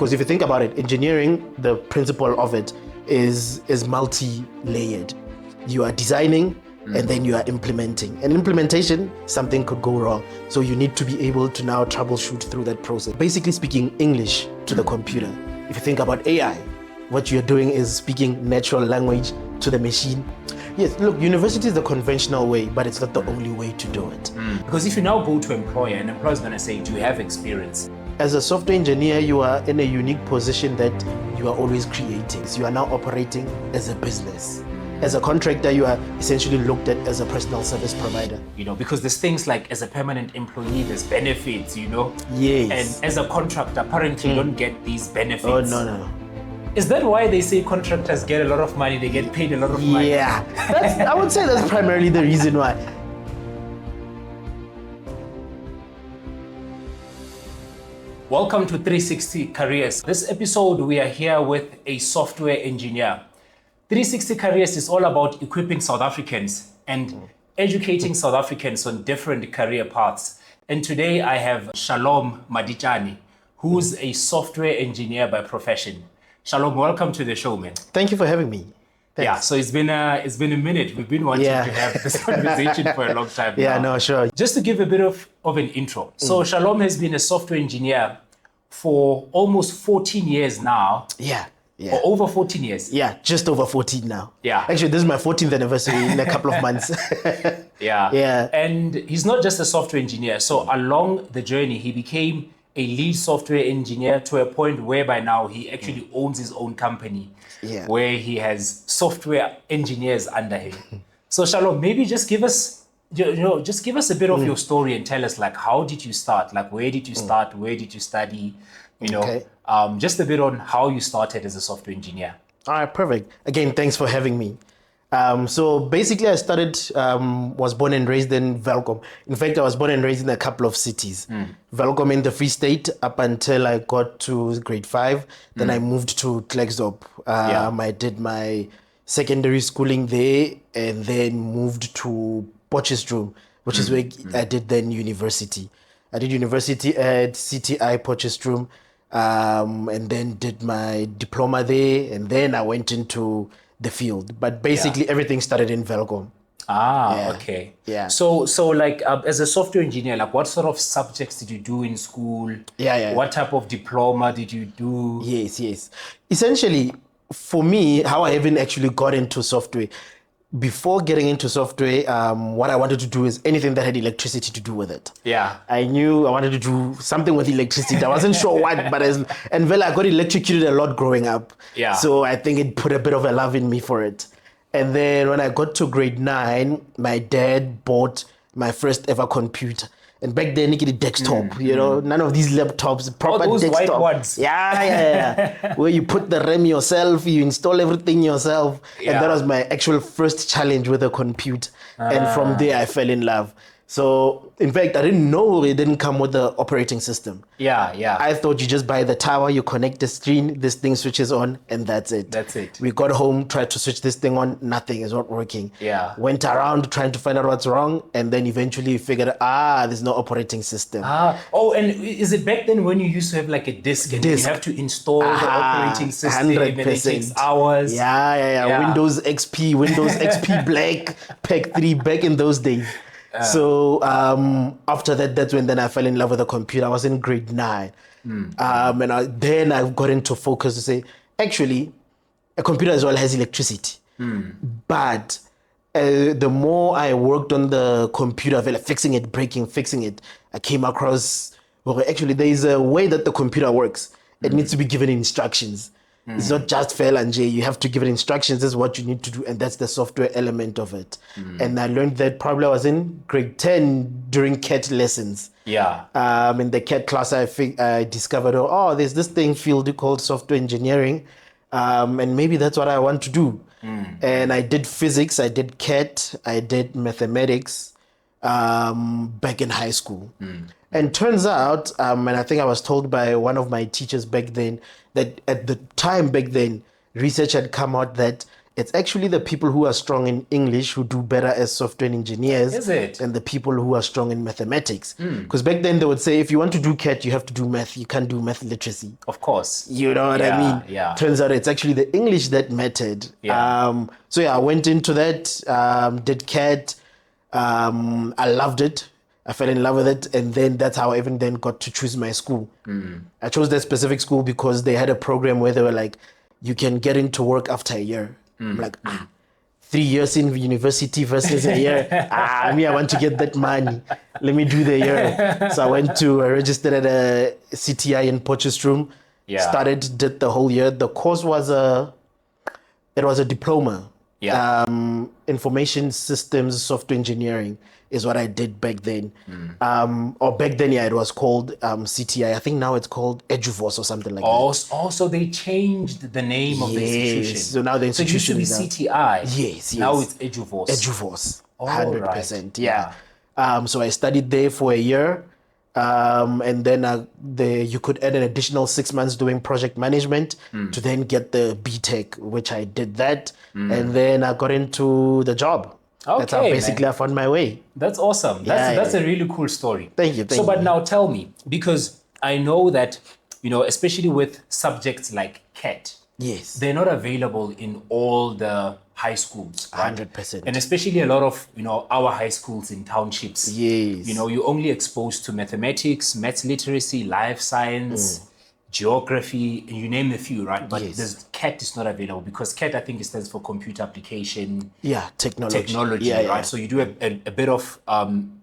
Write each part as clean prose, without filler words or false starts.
Because if you think about it, engineering, the principle of it is multi-layered. You are designing and then you are implementing. And implementation, something could go wrong. So you need to be able to now troubleshoot through that process. Basically speaking English to the computer. If you think about AI, what you're doing is speaking natural language to the machine. Yes, look, university is the conventional way, but it's not the only way to do it. Because if you now go to employer, an employer is going to say, do you have experience? As a software engineer, you are in a unique position that you are always creating. So you are now operating as a business. As a contractor, you are essentially looked at as a personal service provider. Because there's things like as a permanent employee, there's benefits, Yes. And as a contractor, apparently you don't get these benefits. Oh, no. Is that why they say contractors get a lot of money, they get paid a lot of money? Yeah, I would say that's primarily the reason why. Welcome to 360 Careers. This episode, we are here with a software engineer. 360 Careers is all about equipping South Africans and educating South Africans on different career paths. And today I have Shalom Malitjane, who's a software engineer by profession. Shalom, welcome to the show, man. Thank you for having me. Thanks. Yeah, so it's been a minute. We've been wanting to have this conversation for a long time now. Yeah, no, sure. Just to give a bit of an intro. So Shalom has been a software engineer for almost 14 years now. Yeah. Or over 14 years. Yeah, just over 14 now. Yeah. Actually, this is my 14th anniversary in a couple of months. Yeah. And he's not just a software engineer. So along the journey, he became a lead software engineer to a point whereby now he actually owns his own company where he has software engineers under him. So Shalom, maybe just give us, just give us a bit of your story and tell us, like, how did you start? Like, where did you start? Where did you study? Just a bit on how you started as a software engineer. All right, perfect. Again, thanks for having me. So basically I was born and raised in Welkom. In fact, I was born and raised in a couple of cities. Welkom in the Free State up until I got to grade 5. Then I moved to Klerksdorp. I did my secondary schooling there and then moved to Potchefstroom, which is where I did then university. I did university at CTI Potchefstroom and then did my diploma there, and then I went into the field, but basically everything started in Welkom. Okay. Yeah. So like as a software engineer, like what sort of subjects did you do in school? What type of diploma did you do? Yes. Essentially, for me, how I even actually got into software, before getting into software, what I wanted to do is anything that had electricity to do with it. Yeah. I knew I wanted to do something with electricity. I wasn't sure what, but I got electrocuted a lot growing up. Yeah. So I think it put a bit of a love in me for it. And then when I got to grade 9, my dad bought my first ever computer. And back then, it was desktop, none of these laptops, proper those desktop. white ones. Yeah. Where you put the RAM yourself, you install everything yourself. Yeah. And that was my actual first challenge with a computer. And from there, I fell in love. So, in fact, I didn't know it didn't come with the operating system. Yeah. I thought you just buy the tower, you connect the screen, this thing switches on, and that's it. That's it. We got home, tried to switch this thing on, nothing is not working. Yeah. Went around trying to find out what's wrong, and then eventually figured, there's no operating system. And is it back then when you used to have like a disk and you have to install the operating system 100%. and it takes hours? Yeah. Windows XP Black, Pack 3 back in those days. So after that, that's when then I fell in love with the computer. I was in grade 9. And then I got into focus to say, actually, a computer as well has electricity. But the more I worked on the computer, fixing it, breaking, fixing it, I came across, actually, there is a way that the computer works. It needs to be given instructions. It's not just fail and J. You have to give it instructions. This is what you need to do, and that's the software element of it. And I learned that probably I was in grade 10 during CAT lessons. Yeah. In the CAT class, I discovered, there's this thing field called software engineering, and maybe that's what I want to do. And I did physics, I did CAT, I did mathematics back in high school. And turns out, and I think I was told by one of my teachers back then, that at the time back then, research had come out that It's actually the people who are strong in English who do better as software engineers Is it? than the people who are strong in mathematics. Because back then they would say, if you want to do CAT, you have to do math. You can't do math literacy. Of course. You know what I mean? Yeah. Turns out it's actually the English that mattered. Yeah. So yeah, I went into that, did CAT. I loved it. I fell in love with it. And then that's how I even then got to choose my school. I chose that specific school because they had a program where they were like, you can get into work after a year. I'm like, 3 years in university versus a year. I want to get that money. Let me do the year. So I registered at a CTI in Potchefstroom. Started, did the whole year. The course was a diploma. Information systems software engineering is what I did back then. Or back then, it was called CTI. I think now it's called EduForce or something like that. Also, they changed the name of the institution. So now the institution it used to be CTI. Yes. Now it's EduForce. EduForce, 100%. Right. Yeah. So I studied there for a year. And then you could add an additional 6 months doing project management to then get the BTech, which I did that. And then I got into the job. Okay, that's how basically I found my way. That's awesome. That's a really cool story. Thank you. But now tell me, because I know that, especially with subjects like CAT, yes, they're not available in all the high schools, right? 100%. And especially a lot of, our high schools in townships. Yes. You're only exposed to mathematics, maths literacy, life science, geography, and you name a few, right? But yes. CAT is not available because CAT, I think, it stands for computer application. Technology. Right? So you do a bit of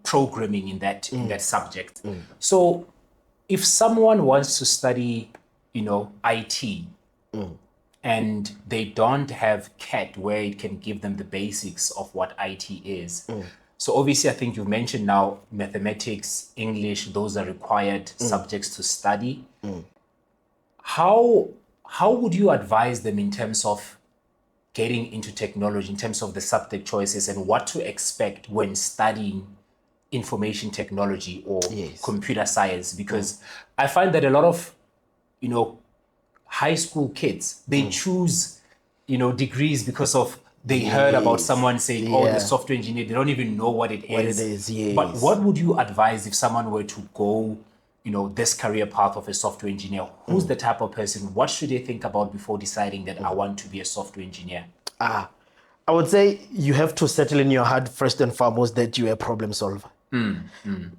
programming in that subject. So if someone wants to study, IT, and they don't have CAT where it can give them the basics of what IT is. So obviously, I think you mentioned now mathematics, English, those are required subjects to study. How would you advise them in terms of getting into technology, in terms of the subject choices and what to expect when studying information technology or computer science? Because I find that a lot of, high school kids, they choose, degrees because of they heard about someone saying, the software engineer, they don't even know what it is. But what would you advise if someone were to go, this career path of a software engineer? Who's the type of person? What should they think about before deciding that I want to be a software engineer? I would say you have to settle in your heart first and foremost that you're a problem solver.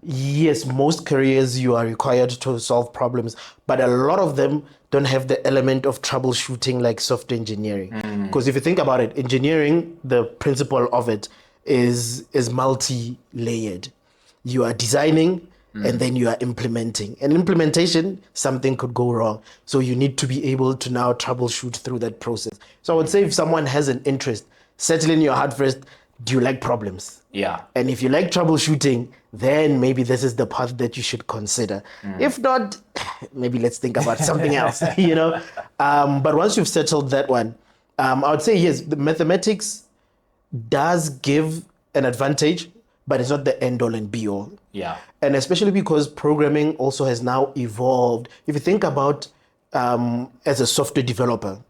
Yes, most careers you are required to solve problems, but a lot of them don't have the element of troubleshooting like software engineering. Because if you think about it, engineering, the principle of it is multi-layered. You are designing and then you are implementing. And implementation, something could go wrong. So you need to be able to now troubleshoot through that process. So I would say if someone has an interest, settle in your heart first. Do you like problems? Yeah. And if you like troubleshooting, then maybe this is the path that you should consider. If not, maybe let's think about something else, But once you've settled that one, I would say, yes, the mathematics does give an advantage, but it's not the end all and be all. Yeah. And especially because programming also has now evolved. If you think about as a software developer,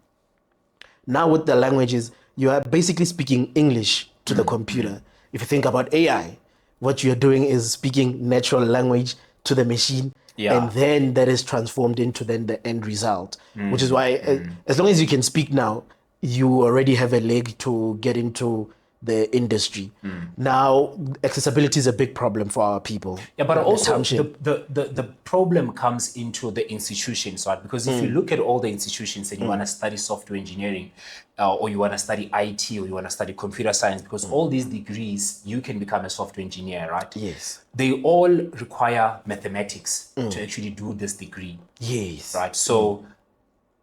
now with the languages, you are basically speaking English to the computer. If you think about AI, what you're doing is speaking natural language to the machine, and then that is transformed into then the end result, which is why as long as you can speak now, you already have a leg to get into the industry. Now, accessibility is a big problem for our people. Yeah, but also the problem comes into the institutions, right? Because if you look at all the institutions and you want to study software engineering, or you want to study IT, or you want to study computer science, because all these degrees, you can become a software engineer, right? Yes. They all require mathematics to actually do this degree. Yes. Right? So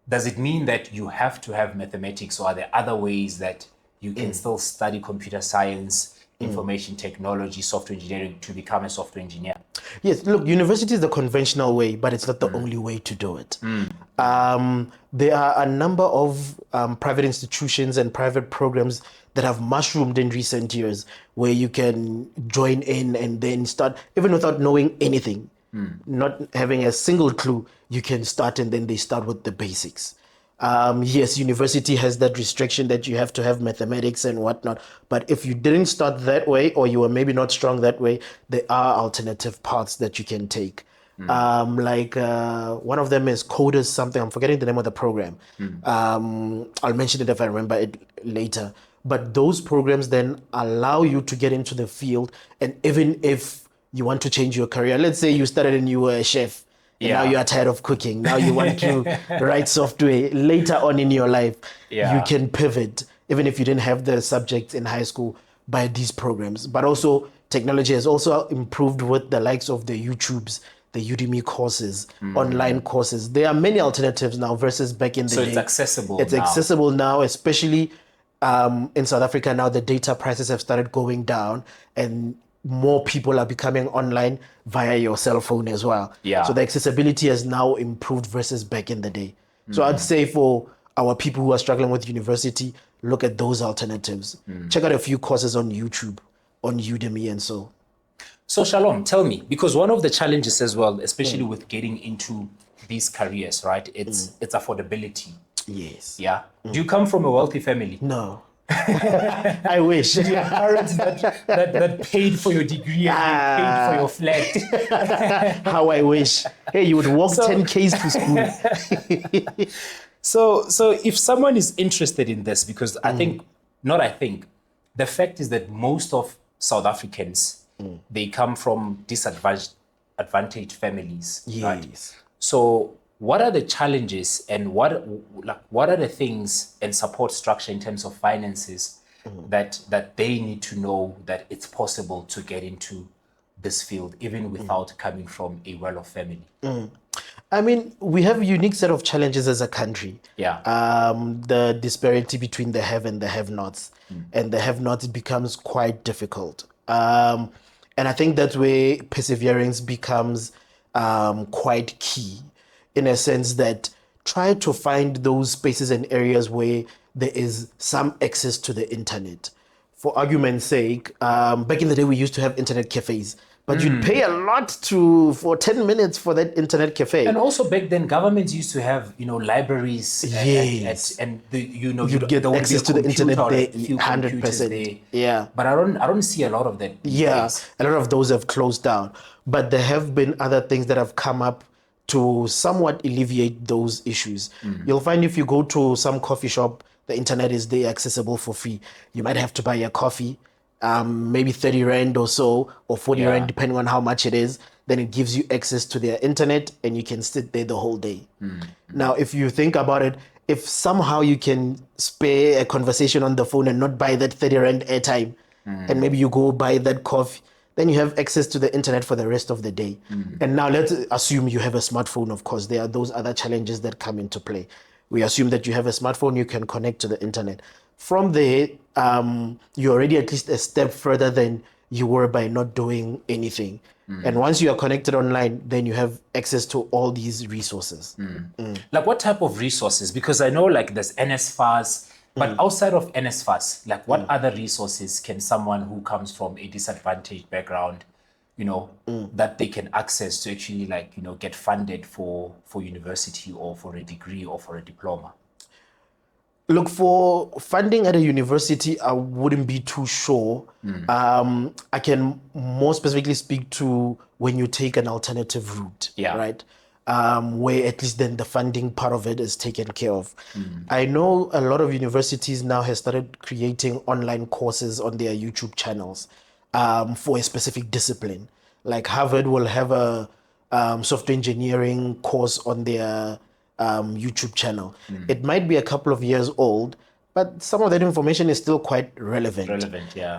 does it mean that you have to have mathematics, or are there other ways that you can still study computer science, information technology, software engineering to become a software engineer? Yes, look, university is the conventional way, but it's not the only way to do it. There are a number of private institutions and private programs that have mushroomed in recent years where you can join in and then start, even without knowing anything, not having a single clue, you can start and then they start with the basics. Yes, university has that restriction that you have to have mathematics and whatnot. But if you didn't start that way, or you were maybe not strong that way, there are alternative paths that you can take. One of them is coders something. I'm forgetting the name of the program. I'll mention it if I remember it later. But those programs then allow you to get into the field, and even if you want to change your career, let's say you started and you were a chef, and now you are tired of cooking. Now you want to write software later on in your life. You can pivot, even if you didn't have the subjects in high school, by these programs. But also, technology has also improved with the likes of the YouTubes, the Udemy courses, online courses. There are many alternatives now versus back in the day. So it's accessible It's accessible now, especially in South Africa now. The data prices have started going down, and more people are becoming online via your cell phone as well. So the accessibility has now improved versus back in the day. So I'd say for our people who are struggling with university, look at those alternatives. Check out a few courses on YouTube, on Udemy and so. So Shalom, tell me, because one of the challenges as well, especially with getting into these careers, right? It's affordability. Yes. Yeah. Do you come from a wealthy family? No. I wish. Your parents that paid for your degree and paid for your flat. How I wish. Hey, you would walk 10 Ks to school. So if someone is interested in this, because the fact is that most of South Africans, they come from disadvantaged families. Yes. Right? So what are the challenges and what are the things and support structure in terms of finances that they need to know that it's possible to get into this field even without coming from a well-off family? I mean, we have a unique set of challenges as a country. The disparity between the have and the have-nots. And the have-nots becomes quite difficult. And I think that's where perseverance becomes quite key, in a sense that try to find those spaces and areas where there is some access to the internet. For argument's sake, back in the day, we used to have internet cafes, but you'd pay a lot for 10 minutes for that internet cafe. And also back then, governments used to have, libraries. Yes. And you'd get access to the internet there, 100%. Yeah. But I don't see a lot of that. Yeah, a lot of those have closed down. But there have been other things that have come up to somewhat alleviate those issues. You'll find if you go to some coffee shop, the internet is there accessible for free. You might have to buy a coffee, maybe 30 Rand or so, or 40 Rand, depending on how much it is. Then it gives you access to their internet and you can sit there the whole day. Now, if you think about it, if somehow you can spare a conversation on the phone and not buy that 30 Rand airtime, and maybe you go buy that coffee, then you have access to the internet for the rest of the day. And now let's assume you have a smartphone, of course. There are those other challenges that come into play. We assume that you have a smartphone, you can connect to the internet. From there, you're already at least a step further than you were by not doing anything. And once you are connected online, then you have access to all these resources. Like what type of resources? Because I know like there's NSFAS, but outside of NSFAS, like what other resources can someone who comes from a disadvantaged background, that they can access to actually get funded for university or for a degree or for a diploma? Look, for funding at a university, I wouldn't be too sure. I can more specifically speak to when you take an alternative route, right? Where at least then the funding part of it is taken care of. I know a lot of universities now have started creating online courses on their YouTube channels for a specific discipline. Like Harvard will have a software engineering course on their YouTube channel. It might be a couple of years old, but some of that information is still quite relevant.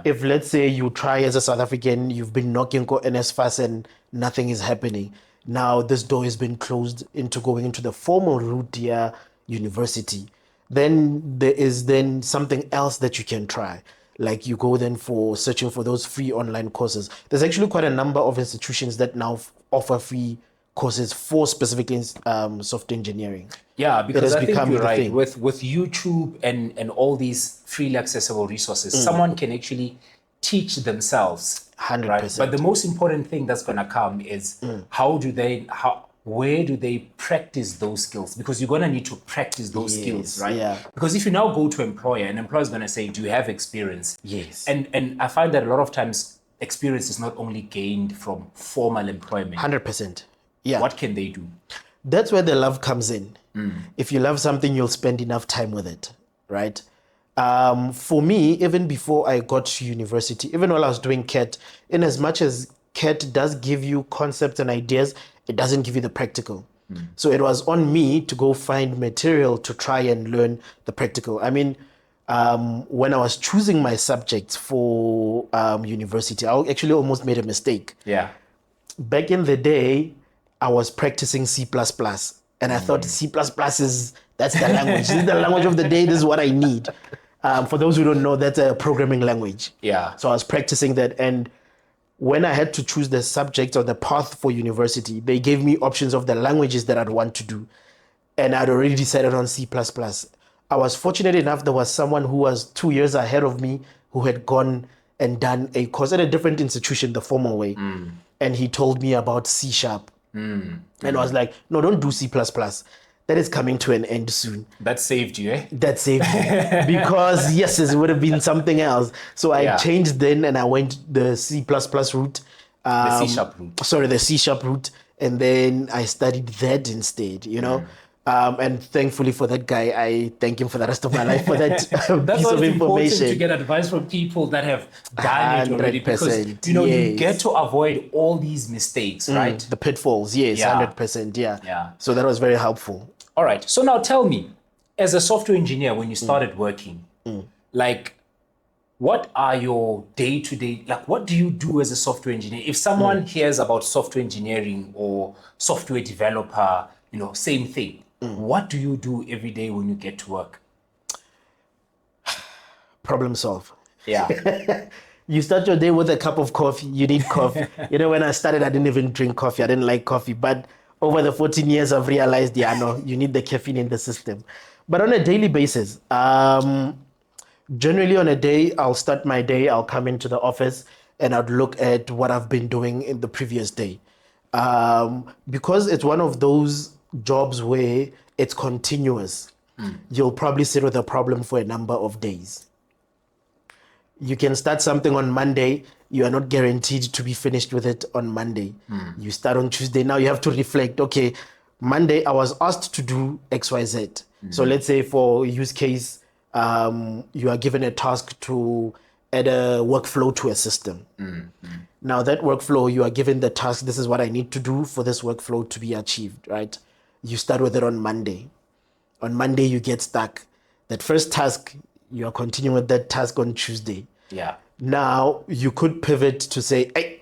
If let's say you try as a South African, you've been knocking on NSFAS and nothing is happening. Now this door has been closed into going into the formal route via university. Then there is then something else that you can try. Like you go then for searching for those free online courses. There's actually quite a number of institutions that now offer free courses for specifically software engineering. Yeah, because I think you're right. With YouTube and all these freely accessible resources, someone can actually teach themselves. 100%. Right? But the most important thing that's going to come is where do they practice those skills? Because you're going to need to practice those skills, right? Yeah. Because if you now go to employer, an employer is going to say, do you have experience? Yes. And I find that a lot of times experience is not only gained from formal employment. 100%. Yeah. What can they do? That's where the love comes in. If you love something, you'll spend enough time with it, right? For me, even before I got to university, even while I was doing CAT, in as much as CAT does give you concepts and ideas, it doesn't give you the practical. So it was on me to go find material to try and learn the practical. I mean, when I was choosing my subjects for university, I actually almost made a mistake. Yeah. Back in the day, I was practicing C++, and I thought C++ that's the language. This is the language of the day. This is what I need. For those who don't know, that's a programming language. Yeah. So I was practicing that, and when I had to choose the subject or the path for university, they gave me options of the languages that I'd want to do, and I'd already decided on C++. I was fortunate enough there was someone who was 2 years ahead of me who had gone and done a course at a different institution, the formal way, and he told me about C#. And I was like, no, don't do C++. That is coming to an end soon. That saved you, eh? That saved me. Because, yes, it would have been something else. So I changed then and I went the C++ route. The C# route. Sorry, the C# route. And then I studied that instead, you know. And thankfully for that guy, I thank him for the rest of my life for that piece of Important information. to get advice from people that have done it already, because 100%, you get to avoid all these mistakes, right? The pitfalls, yes, 100%, Yeah. So that was very helpful. All right. So now tell me, as a software engineer, when you started working, like, what are your day-to-day, like, what do you do as a software engineer? If someone hears about software engineering or software developer, same thing. What do you do every day when you get to work? Problem solve. Yeah. You start your day with a cup of coffee. You need coffee. When I started, I didn't even drink coffee. I didn't like coffee. But over the 14 years, I've realized, you need the caffeine in the system. But on a daily basis, generally on a day, I'll start my day, I'll come into the office and I'd look at what I've been doing in the previous day. Because it's one of those jobs where it's continuous, you'll probably sit with a problem for a number of days. You can start something on Monday, you are not guaranteed to be finished with it on Monday. You start on Tuesday, now you have to reflect, okay, Monday I was asked to do XYZ. So let's say for use case, you are given a task to add a workflow to a system. Now that workflow, you are given the task, this is what I need to do for this workflow to be achieved, right? You start with it on Monday. On Monday, you get stuck. That first task, you are continuing with that task on Tuesday. Yeah. Now, you could pivot to say, hey,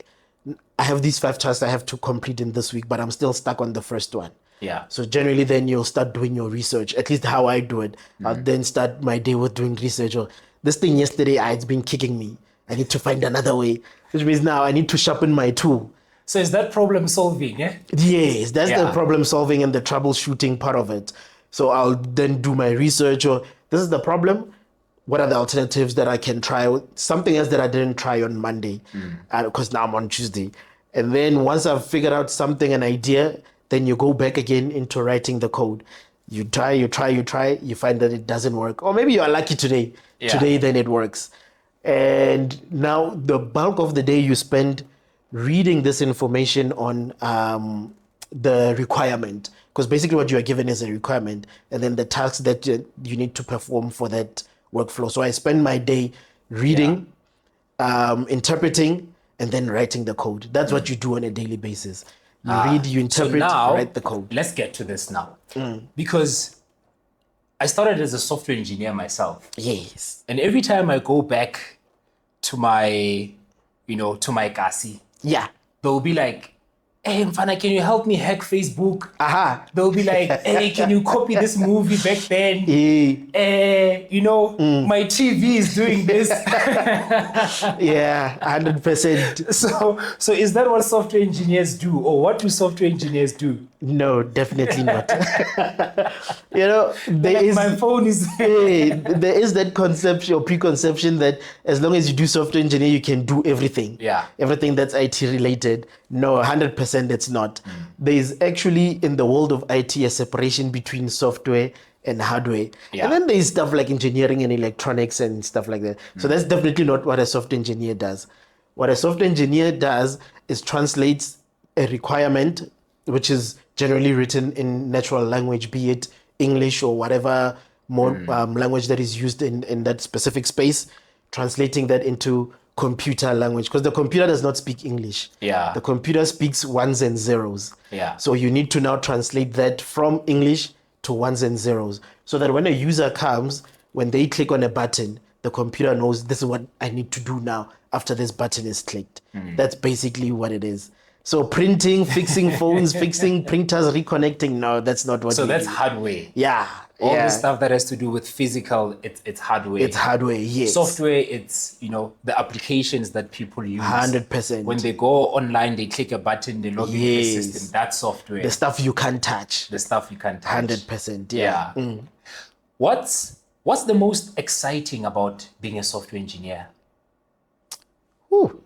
I have these 5 tasks I have to complete in this week, but I'm still stuck on the first one. Yeah. So generally, then you'll start doing your research, at least how I do it. I'll then start my day with doing research. Or this thing yesterday, it's been kicking me. I need to find another way, which means now I need to sharpen my tool. So is that problem solving, yeah? Yes, that's the problem solving and the troubleshooting part of it. So I'll then do my research, or this is the problem. What are the alternatives that I can try? Something else that I didn't try on Monday, because now I'm on Tuesday. And then once I've figured out something, an idea, then you go back again into writing the code. You try, you find that it doesn't work. Or maybe you are lucky today. Yeah. Today, then it works. And now the bulk of the day you spend reading this information on the requirement, because basically what you are given is a requirement, and then the tasks that you need to perform for that workflow. So I spend my day reading, interpreting, and then writing the code. That's what you do on a daily basis. You read, you interpret, so now, write the code. Let's get to this now. Because I started as a software engineer myself. Yes. And every time I go back to my, to my kasi, they'll be like, hey, Mfana, can you help me hack Facebook? They'll be like, hey, can you copy this movie back then? My TV is doing this. 100%. So is that what software engineers do? Or what do software engineers do? No, definitely not. My phone is there is that conception or preconception that as long as you do software engineer, you can do everything. Yeah. Everything that's IT related. No, 100% it's not. There is actually in the world of IT a separation between software and hardware. Yeah. And then there's stuff like engineering and electronics and stuff like that. So that's definitely not what a software engineer does. What a software engineer does is translates a requirement, which is generally written in natural language, be it English or whatever more language that is used in that specific space, translating that into computer language, because the computer does not speak English. Yeah. The computer speaks ones and zeros. Yeah. So you need to now translate that from English to ones and zeros, so that when a user comes, when they click on a button, the computer knows this is what I need to do now after this button is clicked. That's basically what it is. So printing, fixing phones, fixing printers, reconnecting, no, that's not what So we that's do. hardware. Yeah. All yeah. the stuff that has to do with physical, it's hardware. It's hardware, yes. Software, it's, the applications that people use. 100%. When they go online, they click a button, they log into the Yes. system. That's software. The stuff you can't touch. The stuff you can't touch. 100%, yeah. What's the most exciting about being a software engineer? Whew.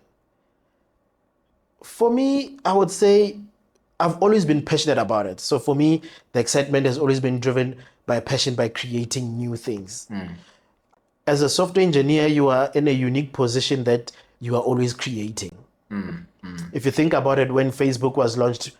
For me, I would say I've always been passionate about it. So for me, the excitement has always been driven by a passion by creating new things. As a software engineer, you are in a unique position that you are always creating. If you think about it, when Facebook was launched,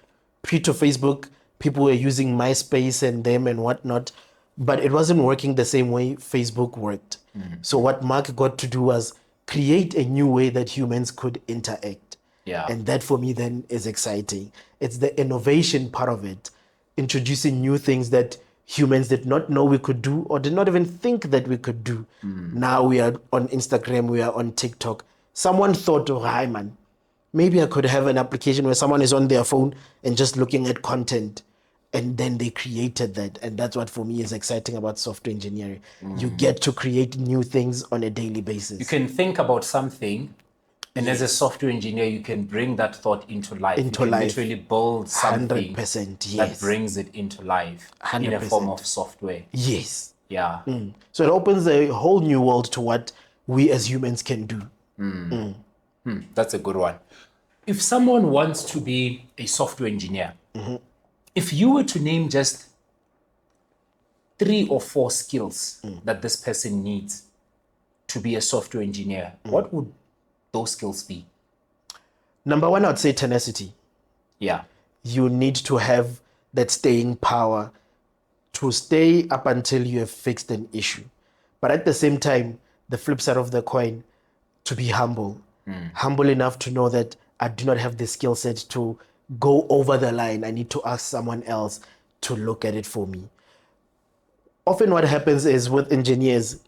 pre to Facebook, people were using MySpace and them and whatnot, but it wasn't working the same way Facebook worked. So what Mark got to do was create a new way that humans could interact. Yeah. And that for me then is exciting. It's the innovation part of it, introducing new things that humans did not know we could do or did not even think that we could do. Now we are on Instagram, we are on TikTok. Someone thought, oh, hi man, maybe I could have an application where someone is on their phone and just looking at content. And then they created that. And that's what for me is exciting about software engineering. You get to create new things on a daily basis. You can think about something, and as a software engineer, you can bring that thought into life. You can literally build something 100%, yes. that brings it into life in a 100%. form of software. Yes. Yeah. So it opens a whole new world to what we as humans can do. That's a good one. If someone wants to be a software engineer, if you were to name just 3 or 4 skills that this person needs to be a software engineer, what would those skills be? Number one, I'd say tenacity. Yeah. You need to have that staying power to stay up until you have fixed an issue. But at the same time, the flip side of the coin, to be humble. Humble enough to know that I do not have the skill set to go over the line. I need to ask someone else to look at it for me. Often what happens is with engineers,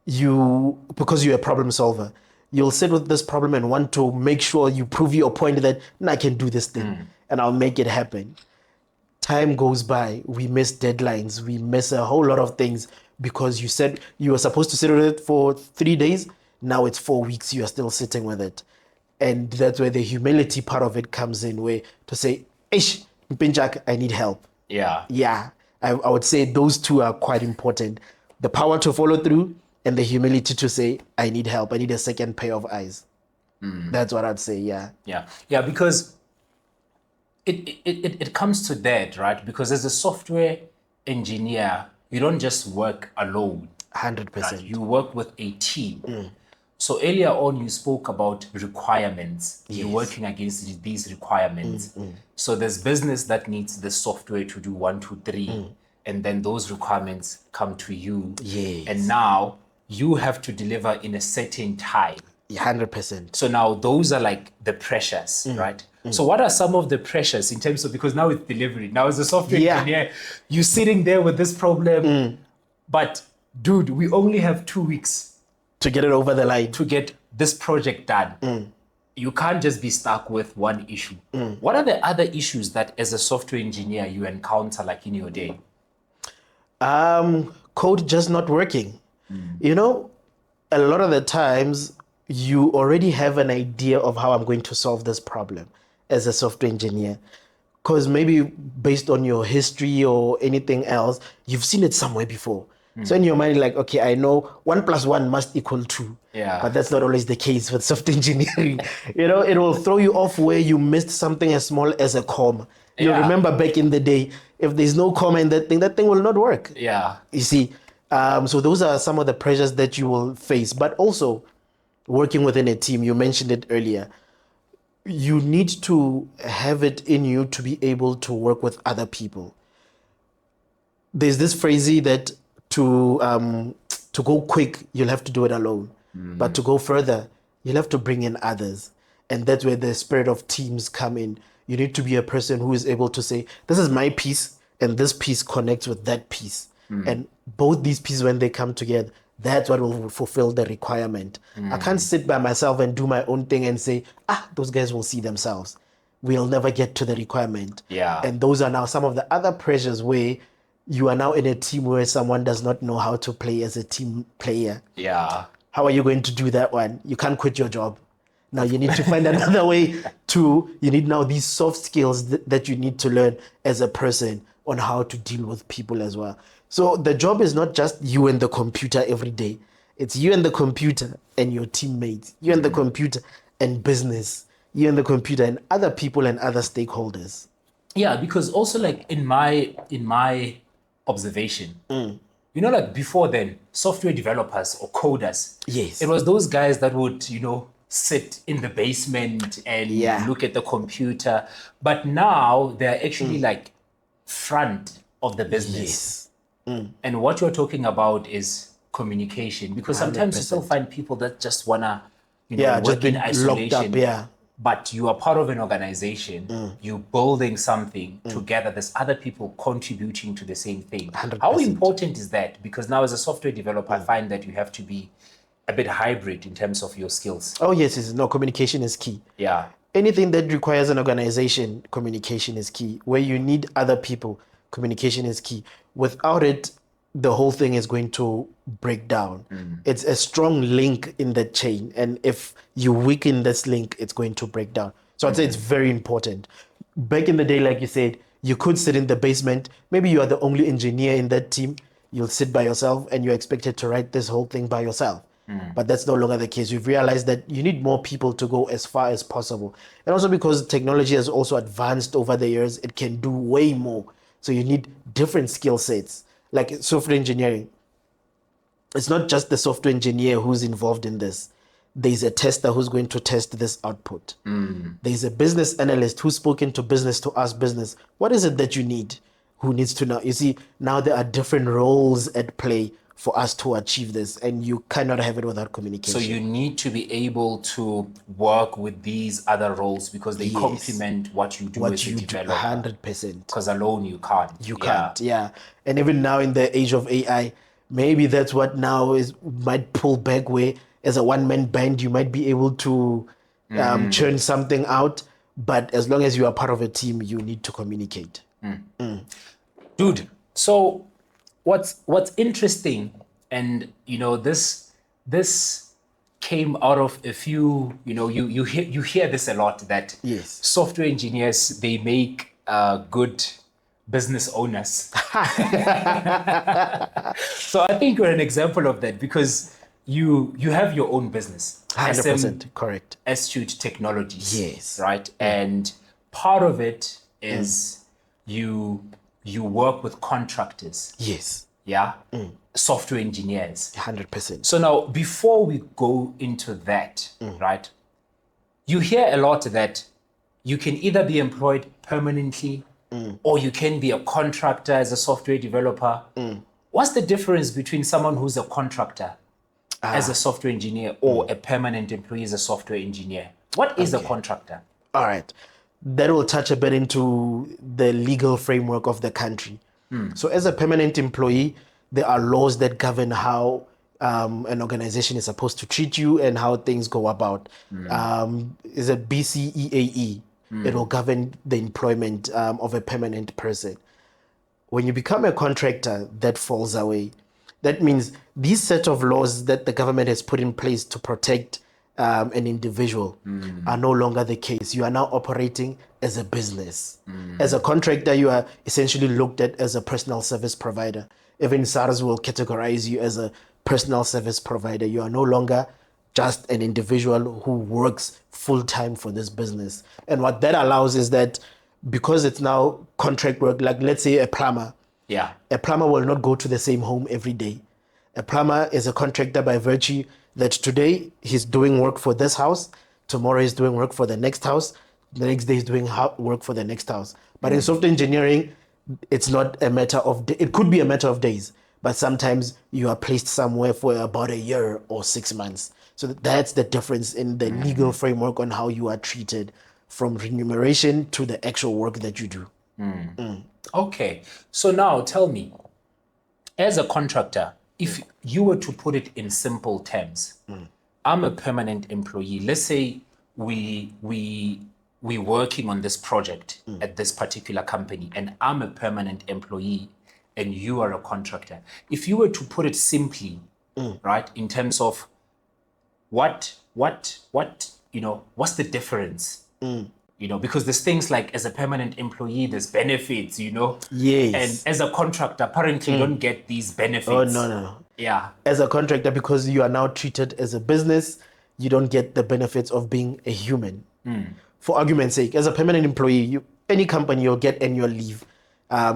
because you're a problem solver, you'll sit with this problem and want to make sure you prove your point that I can do this thing and I'll make it happen. Time goes by, we miss deadlines, we miss a whole lot of things because you said you were supposed to sit with it for 3 days. Now it's 4 weeks, you are still sitting with it. And that's where the humility part of it comes in, where to say, Ish, Mpinjak, I need help. Yeah. Yeah, I would say those two are quite important. The power to follow through and the humility to say, I need help. I need a second pair of eyes. That's what I'd say, yeah. Yeah, because it comes to that, right? Because as a software engineer, you don't just work alone. 100%. Right? You work with a team. So earlier on, you spoke about requirements. You're working against these requirements. So there's business that needs the software to do 1, 2, 3. And then those requirements come to you. Yes. And now you have to deliver in a certain time. 100%. So now those are like the pressures, right? So what are some of the pressures in terms of, because now it's delivery. Now as a software engineer, you're sitting there with this problem, but dude, we only have 2 weeks to get it over the line, to get this project done. You can't just be stuck with one issue. What are the other issues that as a software engineer you encounter like in your day? Code just not working. You know, a lot of the times you already have an idea of how I'm going to solve this problem as a software engineer. because maybe based on your history or anything else, you've seen it somewhere before. So in your mind, like, okay, I know 1 + 1 must equal 2. Yeah. But that's not always the case with software engineering. It will throw you off where you missed something as small as a comma. You'll remember back in the day, if there's no comma in that thing will not work. Yeah. You see, so those are some of the pressures that you will face. But also, working within a team, you mentioned it earlier, you need to have it in you to be able to work with other people. There's this phrase that to go quick, you'll have to do it alone. But to go further, you'll have to bring in others. And that's where the spirit of teams come in. You need to be a person who is able to say, this is my piece, and this piece connects with that piece. And both these pieces, when they come together, that's what will fulfill the requirement. I can't sit by myself and do my own thing and say, those guys will see themselves. We'll never get to the requirement. Yeah. And those are now some of the other pressures where you are now in a team where someone does not know how to play as a team player. Yeah. How are you going to do that one? You can't quit your job. Now you need to find another way you need now these soft skills that you need to learn as a person on how to deal with people as well. So the job is not just you and the computer every day. It's you and the computer and your teammates, you and the computer and business, you and the computer and other people and other stakeholders. Yeah, because also like in my observation, like before then, software developers or coders, Yes, it was those guys that would, sit in the basement and look at the computer. But now they're actually like front of the business. Yes. And what you're talking about is communication, because sometimes you still find people that just wanna, just work in been isolation. locked up, But you are part of an organization, you're building something together. There's other people contributing to the same thing. 100%. How important is that? Because now as a software developer, I find that you have to be a bit hybrid in terms of your skills. Oh, yes. No, communication is key. Yeah. Anything that requires an organization, communication is key. Where you need other people, communication is key. Without it, the whole thing is going to break down. It's a strong link in the chain. And if you weaken this link, it's going to break down. So I'd say it's very important. Back in the day, like you said, you could sit in the basement. Maybe you are the only engineer in that team. You'll sit by yourself and you're expected to write this whole thing by yourself. But that's no longer the case. We've realized that you need more people to go as far as possible. And also because technology has also advanced over the years, it can do way more. So you need different skill sets. Like software engineering, it's not just the software engineer who's involved in this. There's a tester who's going to test this output. There's a business analyst who's spoken to business to ask business, what is it that you need? Who needs to know? You see, now there are different roles at play for us to achieve this, and you cannot have it without communication. So you need to be able to work with these other roles because they complement what you do as a developer. 100%. Because alone you can't. You can't, And even now in the age of AI, maybe that's what now might pull back where as a one-man band, you might be able to churn something out. But as long as you are part of a team, you need to communicate. Dude, so what's interesting, and this came out of a few, you hear this a lot, that software engineers, they make good business owners. So I think you're an example of that, because you have your own business. 100% correct. Astute Technologies. Yes. Right? And part of it is you work with contractors. Yes. Yeah? Software engineers. 100%. So now, before we go into that, right, you hear a lot that you can either be employed permanently or you can be a contractor as a software developer. What's the difference between someone who's a contractor as a software engineer or a permanent employee as a software engineer? What is a contractor? All right. That will touch a bit into the legal framework of the country. So as a permanent employee, there are laws that govern how an organization is supposed to treat you and how things go about. Is a BCEAE. It will govern the employment of a permanent person. When you become a contractor, that falls away. That means these set of laws that the government has put in place to protect an individual are no longer the case. You are now operating as a business. As a contractor, you are essentially looked at as a personal service provider. Even SARS will categorize you as a personal service provider. You are no longer just an individual who works full-time for this business. And what that allows is that because it's now contract work, like let's say a plumber. Yeah. A plumber will not go to the same home every day. A plumber is a contractor by virtue that today he's doing work for this house, tomorrow he's doing work for the next house, the next day he's doing work for the next house. But in software engineering, it's not a matter of, it could be a matter of days, but sometimes you are placed somewhere for about a year or 6 months. So that's the difference in the legal framework on how you are treated, from remuneration to the actual work that you do. Okay. So now tell me, as a contractor, if you were to put it in simple terms, I'm a permanent employee. Let's say we're working on this project at this particular company, and I'm a permanent employee and you are a contractor. If you were to put it simply, right, in terms of what what's the difference? Because there's things like, as a permanent employee, there's benefits, Yes. And as a contractor, apparently you don't get these benefits. Oh, no. Yeah. As a contractor, because you are now treated as a business, you don't get the benefits of being a human. For argument's sake, as a permanent employee, any company, you'll get annual leave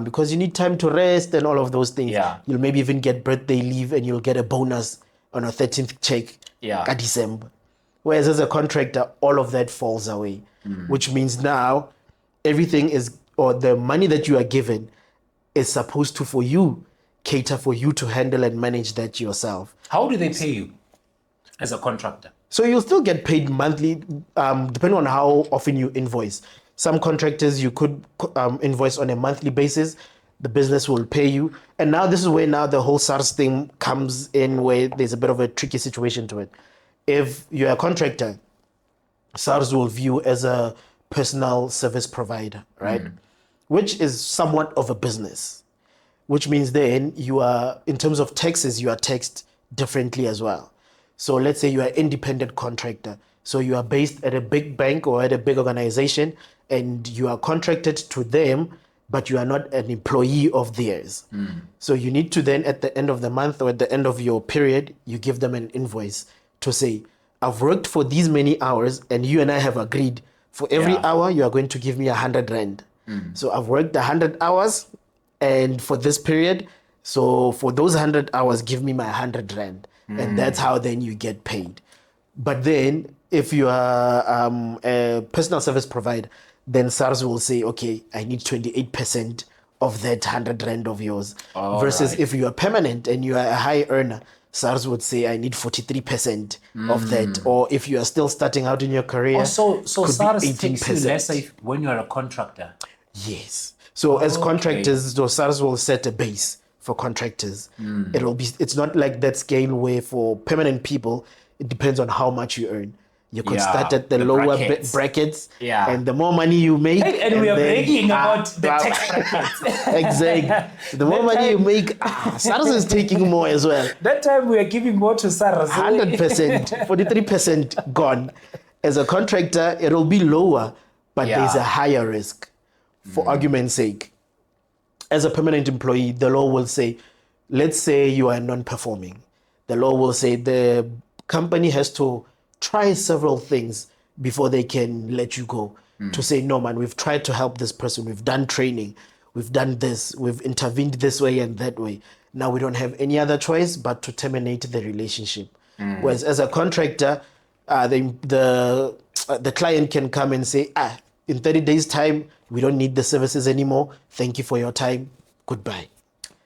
because you need time to rest and all of those things. Yeah. You'll maybe even get birthday leave, and you'll get a bonus on a 13th check at December. Whereas as a contractor, all of that falls away, which means now everything is, or the money that you are given is supposed to, cater for you to handle and manage that yourself. How do they pay you as a contractor? So you'll still get paid monthly, depending on how often you invoice. Some contractors you could invoice on a monthly basis. The business will pay you. And now this is where now the whole SARS thing comes in, where there's a bit of a tricky situation to it. If you're a contractor, SARS will view as a personal service provider, right? Which is somewhat of a business, which means then you are, in terms of taxes, you are taxed differently as well. So let's say you are an independent contractor. So you are based at a big bank or at a big organization, and you are contracted to them, but you are not an employee of theirs. So you need to then, at the end of the month or at the end of your period, you give them an invoice to say, I've worked for these many hours, and you and I have agreed for every hour you are going to give me 100 rand. So I've worked 100 hours, and for this period, so for those 100 hours, give me my 100 rand. And that's how then you get paid. But then if you are a personal service provider, then SARS will say, okay, I need 28% of that 100 rand of yours. Versus if you are permanent and you are a high earner, SARS would say, I need 43% of that. Or if you are still starting out in your career, so could SARS be takes you 18%. lesser when you're a contractor. Yes. So as contractors, so SARS will set a base for contractors. It's not like that scale where for permanent people, it depends on how much you earn. You could start at the lower brackets, and the more money you make, and we are bragging about the tax brackets. Exactly. The more money you make, SARS is taking more as well. That time we are giving more to SARS. 100%, 43% gone. As a contractor, it'll be lower, but there's a higher risk. For argument's sake, as a permanent employee, the law will say, let's say you are non-performing. The law will say the company has to try several things before they can let you go. To say, no, man, we've tried to help this person. We've done training. We've done this. We've intervened this way and that way. Now we don't have any other choice but to terminate the relationship. Whereas as a contractor, the client can come and say, in 30 days' time, we don't need the services anymore. Thank you for your time. Goodbye.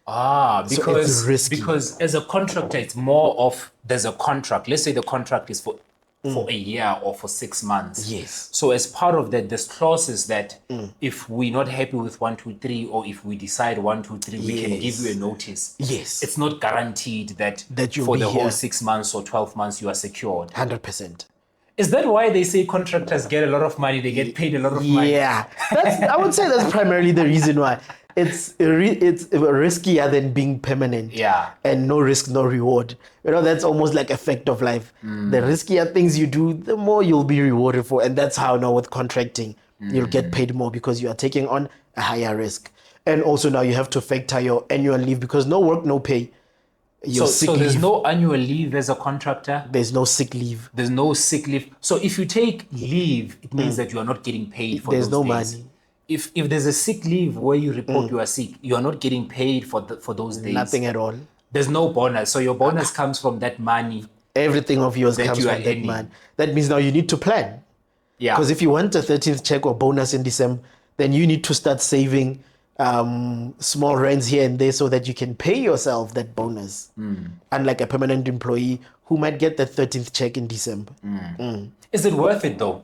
Because as a contractor, it's more of, there's a contract. Let's say the contract is for a year or for 6 months. Yes. So as part of that, there's clauses that if we're not happy with 1, 2, 3, or if we decide 1, 2, 3, we can give you a notice. Yes. It's not guaranteed that you'll for be the whole here. 6 months or 12 months you are secured. 100%. Is that why they say contractors get a lot of money? They get paid a lot of money? Yeah. I would say that's primarily the reason why. it's riskier than being permanent. Yeah. And no risk, no reward. That's almost like a fact of life. The riskier things you do, the more you'll be rewarded for. And that's how now with contracting, you'll get paid more because you are taking on a higher risk. And also now you have to factor your annual leave because no work, no pay. So there's no annual leave as a contractor? There's no sick leave. There's no sick leave. So if you take leave, it means that you are not getting paid for There's those no days. money. If there's a sick leave where you report you are sick, you are not getting paid for those days. Nothing at all. There's no bonus. So your bonus comes from that money. Everything of yours that comes you from are that earning. man. That means now you need to plan. Yeah. Because if you want a 13th check or bonus in December, then you need to start saving small rents here and there so that you can pay yourself that bonus. Unlike a permanent employee who might get that 13th check in December. Is it worth it though,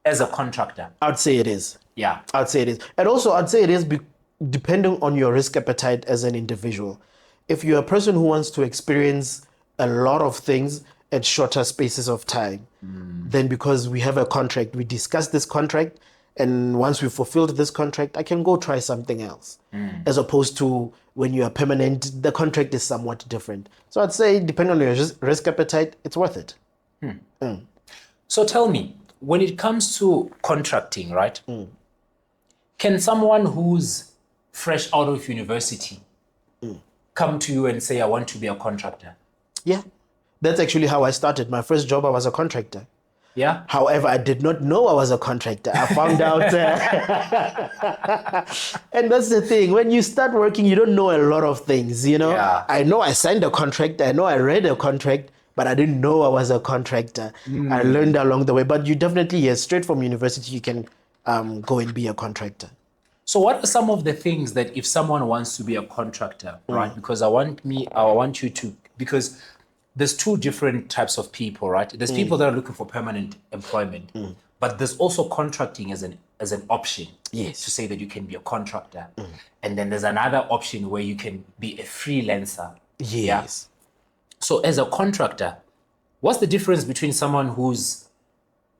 as a contractor? I'd say it is. Yeah. I'd say it is. And also, I'd say it is depending on your risk appetite as an individual. If you're a person who wants to experience a lot of things at shorter spaces of time, then because we have a contract, we discuss this contract, and once we've fulfilled this contract, I can go try something else. As opposed to when you are permanent, the contract is somewhat different. So I'd say, depending on your risk appetite, it's worth it. So tell me, when it comes to contracting, right? Can someone who's fresh out of university come to you and say, I want to be a contractor? Yeah. That's actually how I started. My first job, I was a contractor. Yeah. However, I did not know I was a contractor. I found out. And that's the thing. When you start working, you don't know a lot of things, Yeah. I know I signed a contract. I know I read a contract, but I didn't know I was a contractor. I learned along the way. But you definitely, yes, straight from university, you can go and be a contractor. So what are some of the things that if someone wants to be a contractor, right? Because I want you to, because there's two different types of people, right? There's people that are looking for permanent employment, but there's also contracting as an option. Yes. To say that you can be a contractor. And then there's another option where you can be a freelancer. Yes. So as a contractor, what's the difference between someone who's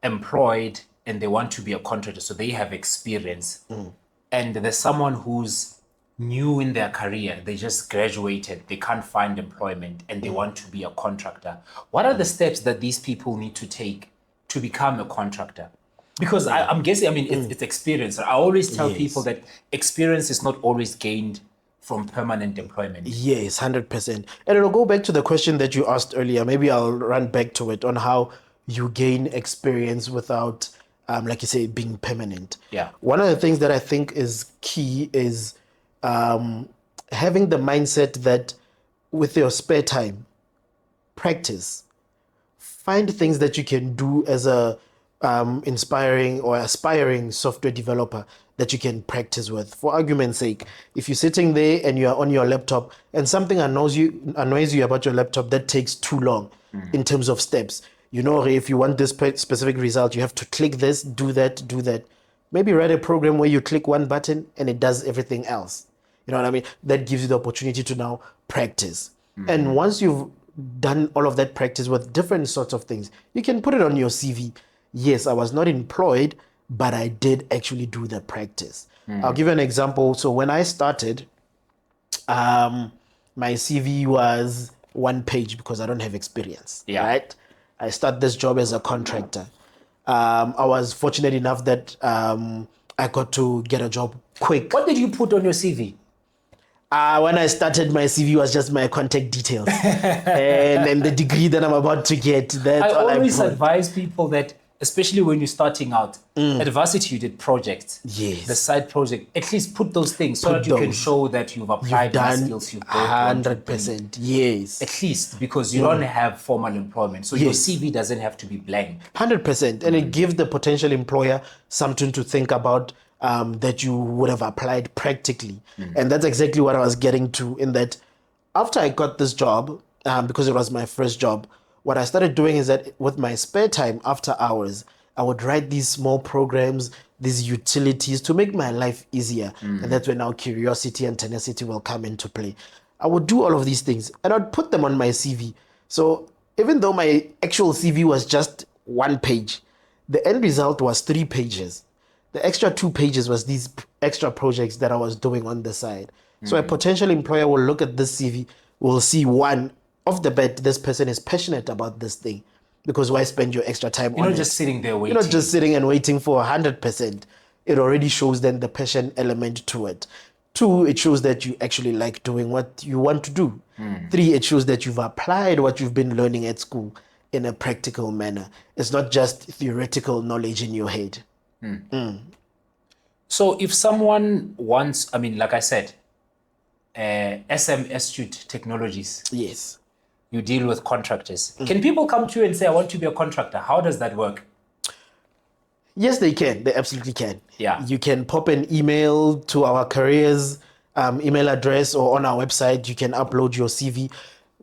employed and they want to be a contractor, so they have experience, and there's someone who's new in their career, they just graduated, they can't find employment, and they want to be a contractor? What are the steps that these people need to take to become a contractor? Because I'm guessing, it's experience. I always tell people that experience is not always gained from permanent employment. Yes, 100%. And it'll go back to the question that you asked earlier. Maybe I'll run back to it on how you gain experience without, like you say, being permanent. Yeah. One of the things that I think is key is having the mindset that with your spare time, practice. Find things that you can do as a inspiring or aspiring software developer that you can practice with. For argument's sake, if you're sitting there and you're on your laptop and something annoys you about your laptop that takes too long in terms of steps, if you want this specific result, you have to click this, do that. Maybe write a program where you click one button and it does everything else. You know what I mean? That gives you the opportunity to now practice. And once you've done all of that practice with different sorts of things, you can put it on your CV. Yes, I was not employed, but I did actually do the practice. I'll give you an example. So when I started, my CV was one page because I don't have experience, right? I started this job as a contractor. I was fortunate enough that I got to get a job quick. What did you put on your CV? When I started, my CV was just my contact details and the degree that I'm about to get. That's I all always I put. advise people that, especially when you're starting out, at varsity you did projects. Yes. The side project. At least put those things so that you can show that you've applied the skills you've got. 100%. Yes. At least, because you don't have formal employment. So your CV doesn't have to be blank. 100%. And it gives the potential employer something to think about that you would have applied practically. And that's exactly what I was getting to, in that after I got this job, because it was my first job, what I started doing is that with my spare time after hours, I would write these small programs, these utilities to make my life easier. And that's when now curiosity and tenacity will come into play. I would do all of these things and I'd put them on my CV. So even though my actual CV was just one page, the end result was 3 pages. The extra 2 pages was these extra projects that I was doing on the side. So a potential employer will look at this CV, will see one, off the bat, this person is passionate about this thing. Because why spend your extra time on it? You're not just sitting there waiting. You're not just sitting and waiting for 100%. It already shows then the passion element to it. 2, it shows that you actually like doing what you want to do. 3, it shows that you've applied what you've been learning at school in a practical manner. It's not just theoretical knowledge in your head. So if someone wants, I mean, like I said, SM Astute Technologies. Yes. You deal with contractors. Can people come to you and say, I want to be a contractor? How does that work? Yes, they can. They absolutely can. Yeah. You can pop an email to our careers email address, or on our website, you can upload your CV.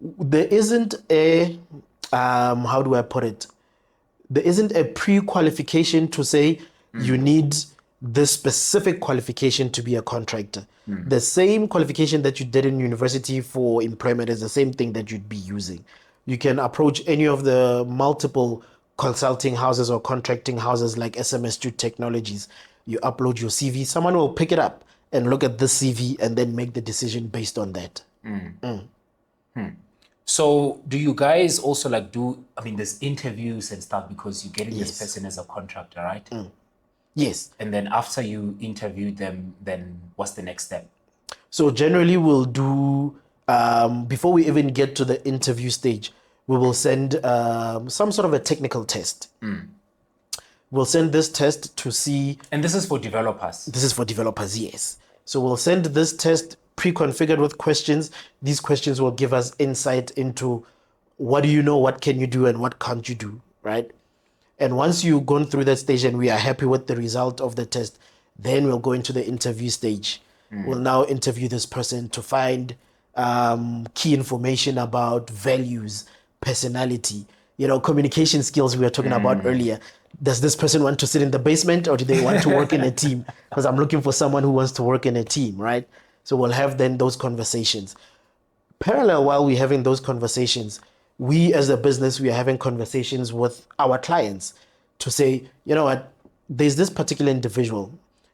There isn't a, how do I put it? There isn't a pre-qualification to say you need this specific qualification to be a contractor. The same qualification that you did in university for employment is the same thing that you'd be using. You can approach any of the multiple consulting houses or contracting houses like SM Astute Technologies. You upload your CV, someone will pick it up and look at the CV and then make the decision based on that. So do you guys also like do, I mean, there's interviews and stuff because you're getting Yes. this person as a contractor, right? Yes. And then after you interview them, then what's the next step? So generally we'll do, before we even get to the interview stage, we will send some sort of a technical test. We'll send this test to see. And this is for developers. This is for developers, yes. So we'll send this test pre-configured with questions. These questions will give us insight into what do you know, what can you do, and what can't you do, right? And once you've gone through that stage and we are happy with the result of the test, then we'll go into the interview stage. We'll now interview this person to find key information about values, personality, communication skills we were talking about earlier. Does this person want to sit in the basement, or do they want to work in a team? Because I'm looking for someone who wants to work in a team, right? So we'll have then those conversations. Parallel, while we're having those conversations, we as a business, we are having conversations with our clients to say, you know what, there's this particular individual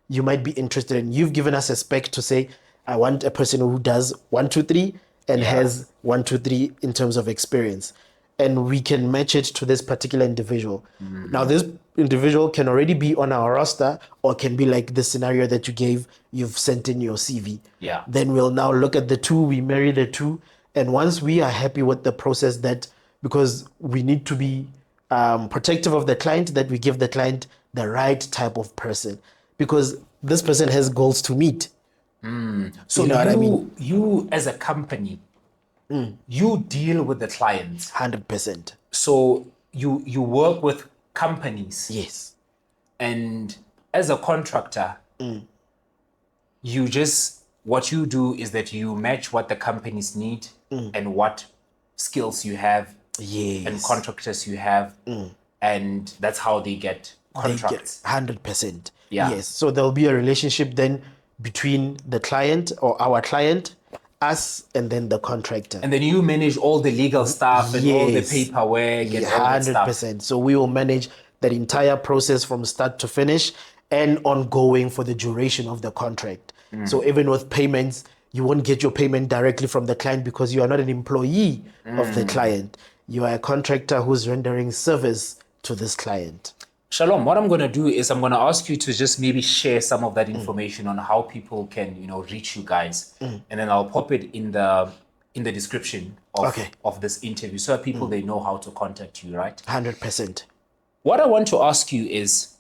you might be interested in. You've given us a spec to say, I want a person who does 1, 2, 3 and has 1, 2, 3 in terms of experience. And we can match it to this particular individual. Now, this individual can already be on our roster, or can be like the scenario that you gave, you've sent in your CV. Yeah. Then we'll now look at the two, we marry the two. And once we are happy with the process, that because we need to be protective of the client, that we give the client the right type of person, because this person has goals to meet. So You know what I mean? you as a company, you deal with the clients. 100%. So you work with companies. Yes. And as a contractor, you just, what you do is that you match what the companies need and what skills you have Yes. and contractors you have. And that's how they get contracts. 100%. Yeah. Yes. So there'll be a relationship then between the client or our client, us, and then the contractor. And then you manage all the legal stuff and all the Yes. paperwork and all that stuff. 100%. So we will manage that entire process from start to finish and ongoing for the duration of the contract. So even with payments, you won't get your payment directly from the client because you are not an employee of the client. You are a contractor who's rendering service to this client. Shalom, what I'm going to do is I'm going to ask you to just maybe share some of that information on how people can, reach you guys. And then I'll pop it in the description of this interview so that people, they know how to contact you, right? 100%. What I want to ask you is,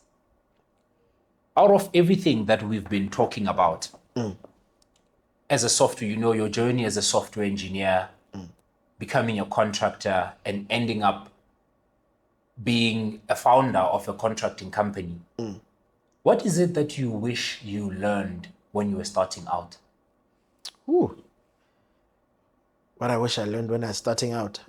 out of everything that we've been talking about, as a software, your journey as a software engineer, becoming a contractor and ending up being a founder of a contracting company, what is it that you wish you learned when you were starting out? Ooh. What I wish I learned when I was starting out.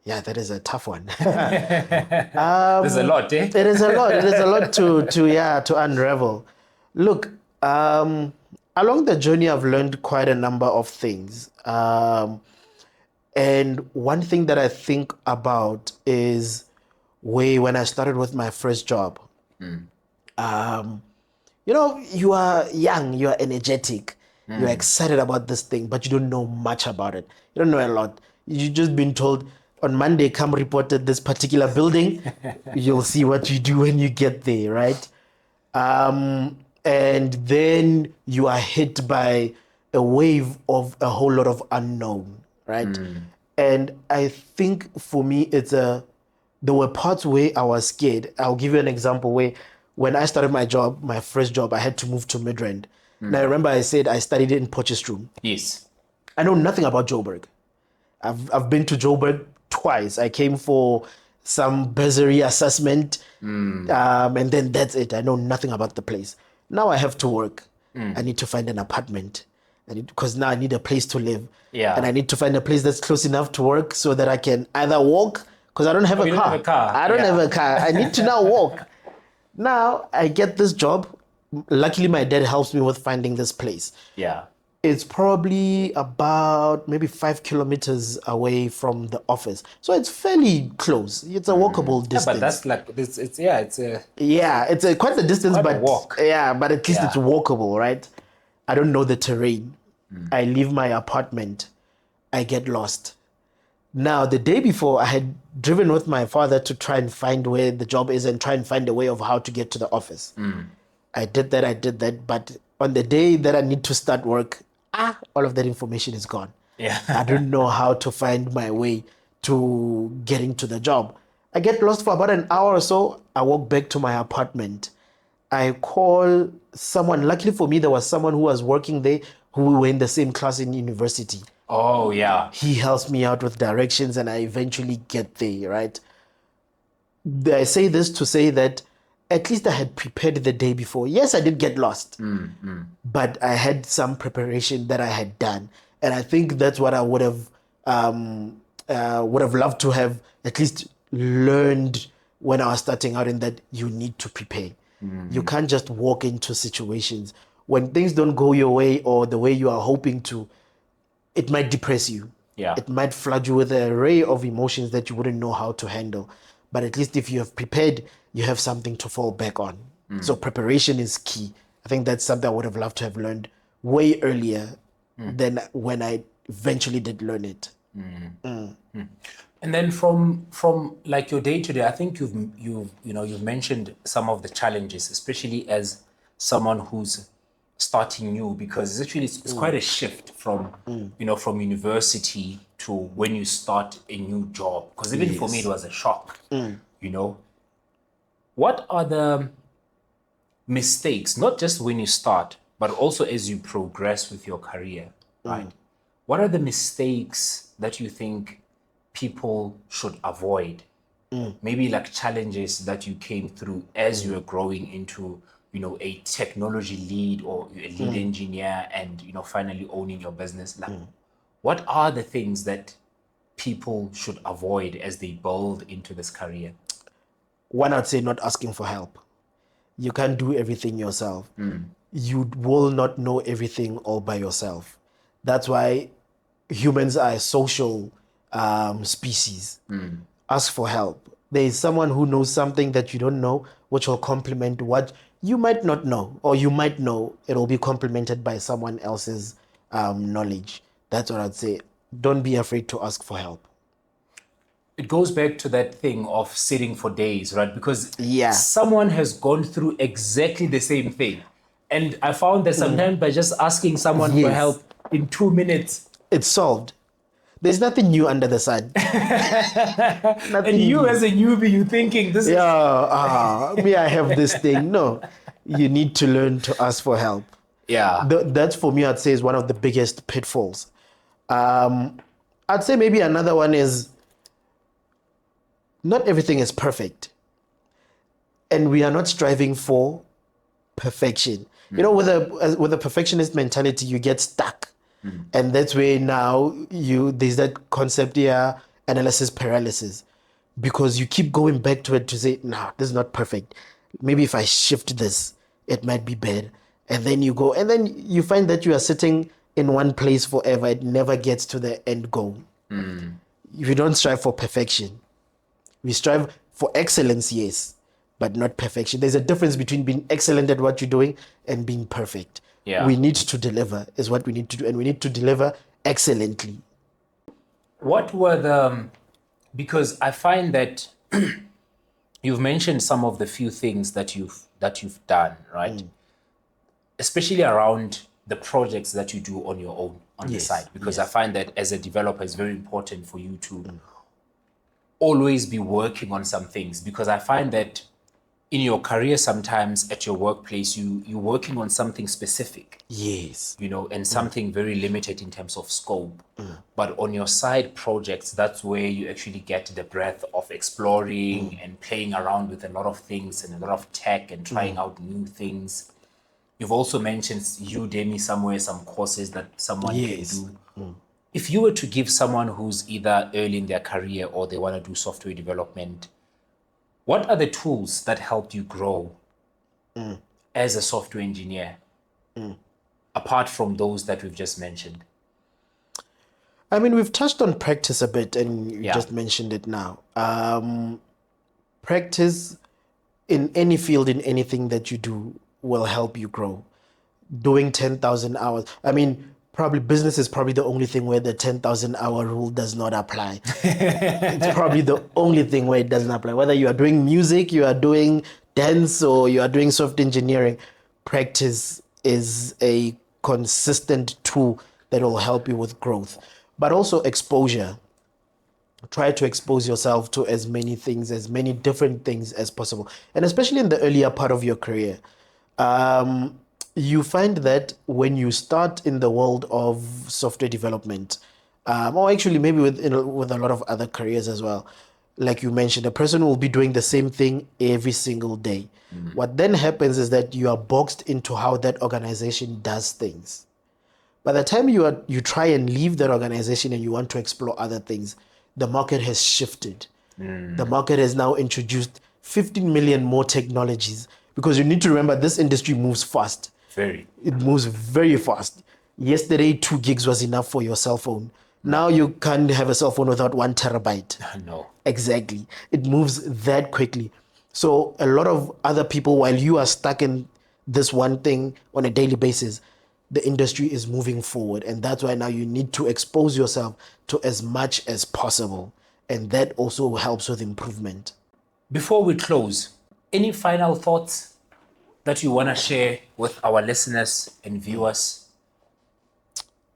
Yeah, that is a tough one. There's a lot, eh? It is a lot. It is a lot to unravel. Look, along the journey, I've learned quite a number of things. And one thing that I think about is where when I started with my first job, you are young, you are energetic, you're excited about this thing, but you don't know much about it. You don't know a lot. You've just been told on Monday, come report at this particular building. You'll see what you do when you get there, right? And then you are hit by a wave of a whole lot of unknown, right? And I think for me, there were parts where I was scared. I'll give you an example where when I started my job, my first job, I had to move to Midrand. Now, I remember I said I studied in Potchefstroom. Yes. I know nothing about Joburg. I've been to Joburg twice. I came for some bursary assessment, and then that's it. I know nothing about the place. Now I have to work. I need to find an apartment. Because now I need a place to live. Yeah. And I need to find a place that's close enough to work so that I can either walk, because I don't have a car. You don't have a car. I don't have a car. I need to now walk. Now I get this job. Luckily, my dad helps me with finding this place. Yeah. It's probably about maybe 5 kilometers away from the office. So it's fairly close. It's a walkable distance. Yeah, but that's like, it's quite a distance, quite a but walk. Yeah, but at least Yeah. it's walkable, right? I don't know the terrain. I leave my apartment. I get lost. Now, the day before, I had driven with my father to try and find where the job is and try and find a way of how to get to the office. I did that. But on the day that I need to start work, all of that information is gone. Yeah. I don't know how to find my way to getting to the job. I get lost for about an hour or so. I walk back to my apartment. I call someone. Luckily for me, there was someone who was working there who we were in the same class in university. Oh, yeah. He helps me out with directions and I eventually get there, right? I say this to say that at least I had prepared the day before. Yes, I did get lost, but I had some preparation that I had done. And I think that's what I would have loved to have at least learned when I was starting out, in that you need to prepare. You can't just walk into situations. When things don't go your way or the way you are hoping to, it might depress you. Yeah. It might flood you with an array of emotions that you wouldn't know how to handle. But at least if you have prepared, you have something to fall back on. So preparation is key. I think that's something I would have loved to have learned way earlier than when I eventually did learn it. And then from like your day to day, I think you've mentioned some of the challenges, especially as someone who's starting new, because it's quite a shift from from university to when you start a new job. Because even for me, it was a shock. What are the mistakes, not just when you start, but also as you progress with your career, right? What are the mistakes that you think people should avoid? Maybe like challenges that you came through as you were growing into, a technology lead or a lead engineer and, finally owning your business. Like, what are the things that people should avoid as they build into this career? One, I'd say not asking for help. You can't do everything yourself. You will not know everything all by yourself. That's why humans are a social species. Ask for help. There is someone who knows something that you don't know, which will complement what you might not know, or you might know. It will be complemented by someone else's knowledge. That's what I'd say. Don't be afraid to ask for help. It goes back to that thing of sitting for days, right? Because Yeah. someone has gone through exactly the same thing. And I found that sometimes by just asking someone for Yes. help in 2 minutes, It's solved. There's nothing new under the sun. and you as a newbie, you thinking this is... Me, I have this thing. No, you need to learn to ask for help. Yeah. That's for me, I'd say, is one of the biggest pitfalls. I'd say maybe another one is not everything is perfect. And we are not striving for perfection. With a perfectionist mentality, you get stuck. And that's where now there's that concept here, analysis paralysis, because you keep going back to it to say, nah, this is not perfect. Maybe if I shift this, it might be bad. And then you go, and then you find that you are sitting in one place forever. It never gets to the end goal. If you don't strive for perfection, We strive for excellence, yes, but not perfection. There's a difference between being excellent at what you're doing and being perfect. Yeah. We need to deliver is what we need to do, and we need to deliver excellently. What were because I find that you've mentioned some of the few things that you've done, right? Especially around the projects that you do on your own, on the side, because I find that as a developer, it's very important for you to always be working on some things, because I find that in your career, sometimes at your workplace, you're working on something specific. Yes. And something very limited in terms of scope. But on your side projects, that's where you actually get the breadth of exploring and playing around with a lot of things and a lot of tech and trying out new things. You've also mentioned Udemy somewhere, some courses that someone can do. If you were to give someone who's either early in their career or they want to do software development, what are the tools that helped you grow as a software engineer, apart from those that we've just mentioned? I mean, we've touched on practice a bit, and you just mentioned it now. Practice in any field, in anything that you do, will help you grow. Doing 10,000 hours. I mean, probably business is probably the only thing where the 10,000 hour rule does not apply. It's probably the only thing where it doesn't apply. Whether you are doing music, you are doing dance, or you are doing software engineering, practice is a consistent tool that will help you with growth. But also exposure. Try to expose yourself to as many things, as many different things as possible. And especially in the earlier part of your career. You find that when you start in the world of software development, or actually maybe with a lot of other careers as well, like you mentioned, a person will be doing the same thing every single day. What then happens is that you are boxed into how that organization does things. By the time you try and leave that organization and you want to explore other things, the market has shifted. The market has now introduced 15 million more technologies, because you need to remember this industry moves fast. It moves very fast. Yesterday, 2 gigs was enough for your cell phone. Now you can't have a cell phone without 1 terabyte. No. Exactly. It moves that quickly. So a lot of other people, while you are stuck in this one thing on a daily basis, the industry is moving forward. And that's why now you need to expose yourself to as much as possible. And that also helps with improvement. Before we close, any final thoughts that you want to share with our listeners and viewers?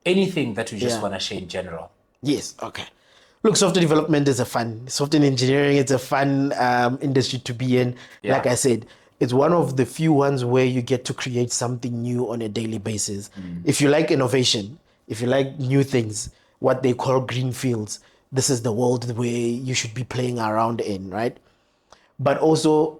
Anything that you just want to share in general? Yes, okay. Look, software development is software engineering, it's a fun industry to be in. Like I said, it's one of the few ones where you get to create something new on a daily basis. If you like innovation, if you like new things, what they call green fields, this is the world where you should be playing around in, right? But also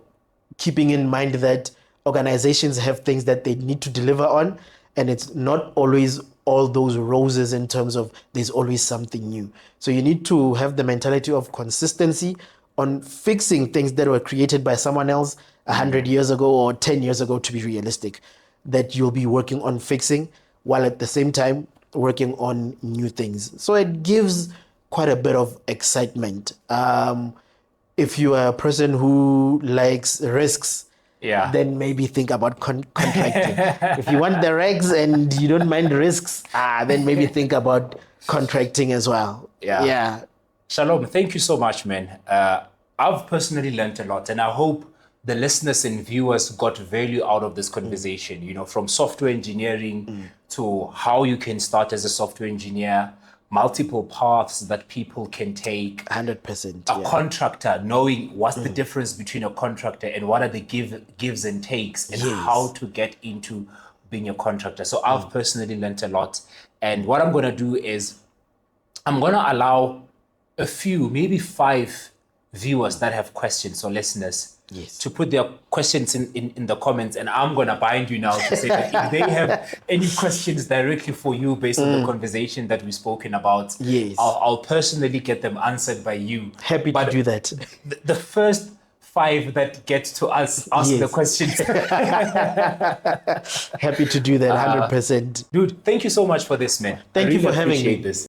keeping in mind that organizations have things that they need to deliver on, and it's not always all those roses in terms of there's always something new. So you need to have the mentality of consistency on fixing things that were created by someone else 100 years ago or 10 years ago, to be realistic, that you'll be working on fixing while at the same time working on new things. So it gives quite a bit of excitement. If you are a person who likes risks, then maybe think about contracting. If you want the regs and you don't mind risks, then maybe think about contracting as well. Shalom, thank you so much, man. I've personally learned a lot, and I hope the listeners and viewers got value out of this conversation, from software engineering to how you can start as a software engineer, multiple paths that people can take. 100%. A contractor, knowing what's the difference between a contractor and what are the gives and takes, and how to get into being a contractor. So I've personally learned a lot. And what I'm going to do is I'm going to allow a few, maybe 5 viewers that have questions or listeners to put their questions in the comments, and I'm going to bind you now to say that if they have any questions directly for you based on the conversation that we've spoken about, I'll personally get them answered by you. Happy to do that. The first 5 that get to ask the questions. Happy to do that, 100%. Dude, thank you so much for this, man. Thank you for having me. This.